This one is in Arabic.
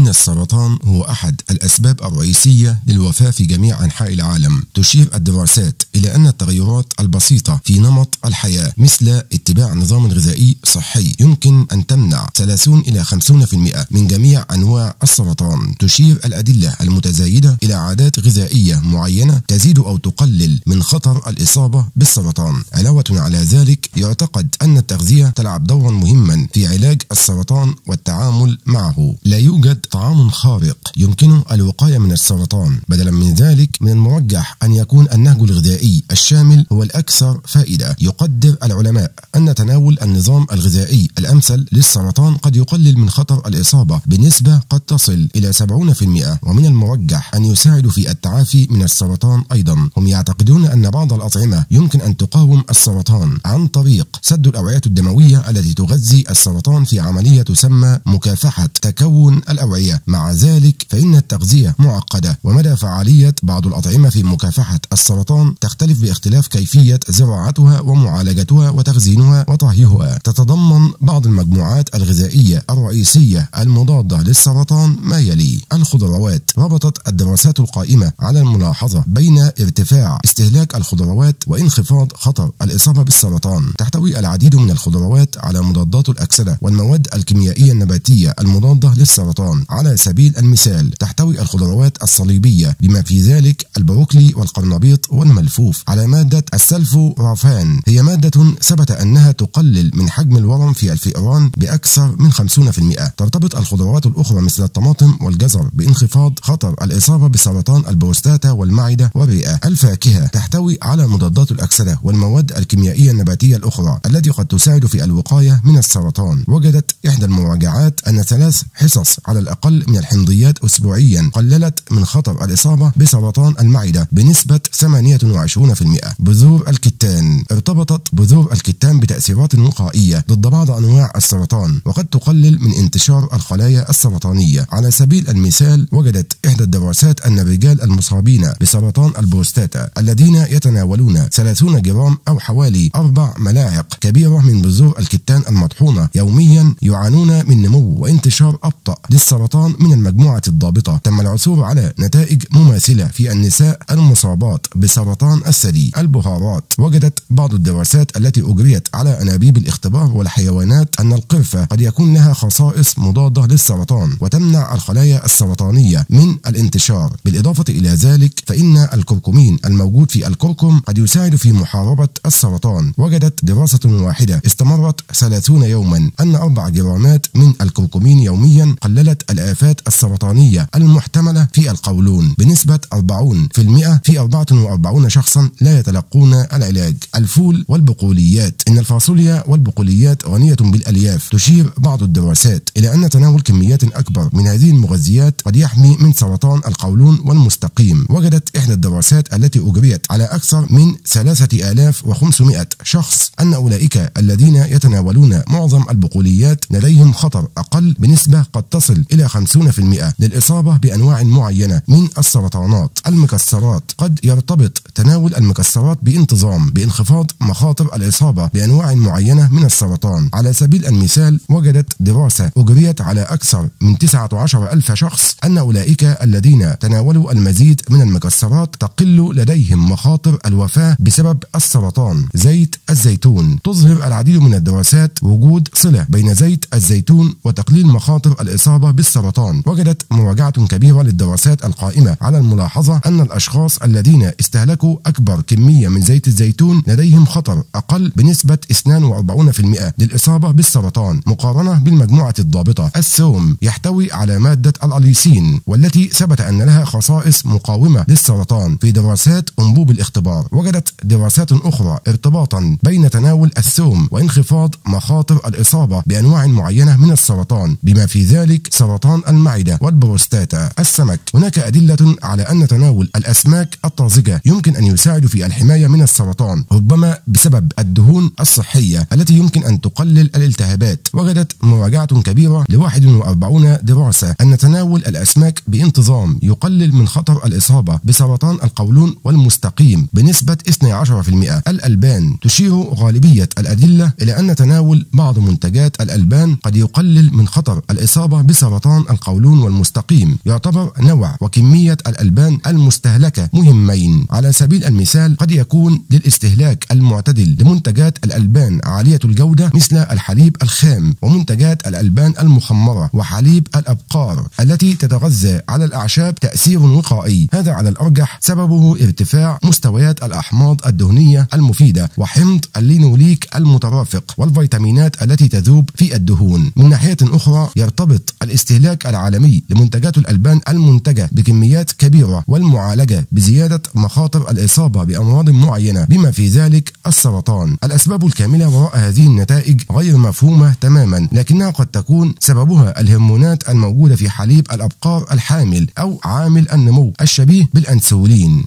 إن السرطان هو أحد الأسباب الرئيسية للوفاة في جميع أنحاء العالم. تشير الدراسات إلى أن التغيرات البسيطة في نمط الحياة مثل اتباع نظام غذائي صحي يمكن أن تمنع 30 إلى 50% من جميع أنواع السرطان. تشير الأدلة المتزايدة إلى عادات غذائية معينة تزيد أو تقلل من خطر الإصابة بالسرطان. علاوة على ذلك، يعتقد أن التغذية تلعب دورا مهما في علاج السرطان والتعامل معه. لا يوجد طعام خارق يمكن الوقاية من السرطان. بدلا من ذلك، من المرجح أن يكون النهج الغذائي الشامل هو الأكثر فائدة. يقدر العلماء أن تناول النظام الغذائي الأمثل للسرطان قد يقلل من خطر الإصابة بنسبة قد تصل إلى 70%، ومن المرجح أن يساعد في التعافي من السرطان أيضا. هم يعتقدون أن بعض الأطعمة يمكن أن تقاوم السرطان عن طريق سد الأوعية الدموية التي تغذي السرطان في عملية تسمى مكافحة تكون الأوعية. مع ذلك، فإن التغذية معقدة، ومدى فعالية بعض الأطعمة في مكافحة السرطان تختلف باختلاف كيفية زراعتها ومعالجتها وتخزينها وطهيها. تتضمن بعض المجموعات الغذائية الرئيسية المضادة للسرطان ما يلي: الخضروات. ربطت الدراسات القائمة على الملاحظة بين ارتفاع استهلاك الخضروات وانخفاض خطر الإصابة بالسرطان. تحتوي العديد من الخضروات على مضادات الأكسدة والمواد الكيميائية النباتية المضادة للسرطان. على سبيل المثال، تحتوي الخضروات الصليبية بما في ذلك البروكلي والقرنبيط والملفوف على مادة السلفورافان، هي مادة ثبت أنها تقلل من حجم الورم في الفئران بأكثر من 50%. ترتبط الخضروات الأخرى مثل الطماطم والجزر بانخفاض خطر الإصابة بسرطان البروستاتا والمعدة والرئة. الفاكهة تحتوي على مضادات الأكسدة والمواد الكيميائية النباتية الأخرى التي قد تساعد في الوقاية من السرطان. وجدت إحدى المراجعات أن 3 حصص على الأقل من الحمضيات أسبوعيا قللت من خطر الإصابة بسرطان المعدة بنسبة 28%. بذور الكتان. ارتبطت بذور الكتان بتأثيرات وقائية ضد بعض أنواع السرطان، وقد تقلل من انتشار الخلايا السرطانية. على سبيل المثال، وجدت إحدى الدراسات أن الرجال المصابين بسرطان البروستاتا الذين يتناولون 30 جرام أو حوالي 4 ملاعق كبيرة من بذور الكتان المطحونة يوميا يعانون من نمو وانتشار أبطأ للسرطان من المجموعة الضابطة. تم العثور على نتائج مماثلة في النساء المصابات بسرطان الثدي. البهارات. وجدت بعض الدراسات التي أجريت على أنابيب الاختبار والحيوانات أن القرفة قد يكون لها خصائص مضادة للسرطان وتمنع الخلايا السرطانية من الانتشار. بالإضافة إلى ذلك، فإن الكركمين الموجود في الكركم قد يساعد في محاربة السرطان. وجدت دراسة واحدة استمرت 30 يوما أن 4 جرامات من الكركمين يوميا قللت الآفات السرطانية المحتملة في القولون بنسبة 40% في 44 شخصا لا يتلقون العلاج. الفول والبقوليات. إن الفاصوليا والبقوليات غنية بالألياف. تشير بعض الدراسات إلى أن تناول كميات أكبر من هذه المغذيات قد يحمي من سرطان القولون والمستقيم. وجدت إحدى الدراسات التي أجريت على أكثر من 3500 شخص أن أولئك الذين يتناولون معظم البقوليات لديهم خطر أقل بنسبة قد تصل إلى 50% للإصابة بأنواع معينة من السرطانات. المكسرات. قد يرتبط تناول المكسرات بانتظام بانخفاض مخاطر الإصابة بأنواع معينة من السرطان. على سبيل المثال، وجدت دراسة أجريت على أكثر من 19,000 شخص أن أولئك الذين تناولوا المزيد من المكسرات تقل لديهم مخاطر الوفاة بسبب السرطان. زيت الزيتون. تظهر العديد من الدراسات وجود صلة بين زيت الزيتون وتقليل مخاطر الإصابة بالسرطان. وجدت مراجعة كبيرة للدراسات القائمة على الملاحظة أن الأشخاص الذين استهلكوا أكبر كمية من زيت الزيتون لديهم خطر أقل بنسبة 42% للإصابة بالسرطان مقارنة بالمجموعة الضابطة. الثوم يحتوي على مادة الأليسين، والتي ثبت أن لها خصائص مقاومة للسرطان في دراسات أنبوب الاختبار. وجدت دراسات أخرى ارتباطا بين تناول الثوم وانخفاض مخاطر الإصابة بأنواع معينة من السرطان بما في ذلك سرطان المعدة والبروستاتا. السمك. هناك أدلة على أن تناول الأسماك الطازجة يمكن أن يساعد في الحماية من السرطان، ربما بسبب الدهون الصحية التي يمكن أن تقلل الالتهابات. وجدت مراجعة كبيرة ل41 دراسة أن تناول الأسماك بانتظام يقلل من خطر الإصابة بسرطان القولون والمستقيم بنسبة 12%. الألبان. تشير غالبية الأدلة إلى أن تناول بعض منتجات الألبان قد يقلل من خطر الإصابة بسرطان القولون والمستقيم. يعتبر نوع وكمية الألبان المستهلكة مهمين. على سبيل المثال قد يكون للاستهلاك المعتدل لمنتجات الألبان عالية الجودة مثل الحليب الخام ومنتجات الألبان المخمرة وحليب الأبقار التي تتغذى على الأعشاب تأثير وقائي. هذا على الأرجح سببه ارتفاع مستويات الأحماض الدهنية المفيدة وحمض اللينوليك المترافق والفيتامينات التي تذوب في الدهون. من ناحية أخرى يرتبط الاستهلاك العالمي لمنتجات الألبان المنتجة بكميات كبيرة والمعالجة بزيادة مخاطر الإصابة بأمراض معينة بما في ذلك السرطان. الأسباب الكاملة وراء هذه النتائج غير مفهومة تماما، لكنها قد تكون سببها الهرمونات الموجودة في حليب الأبقار الحامل أو عامل النمو الشبيه بالأنسولين.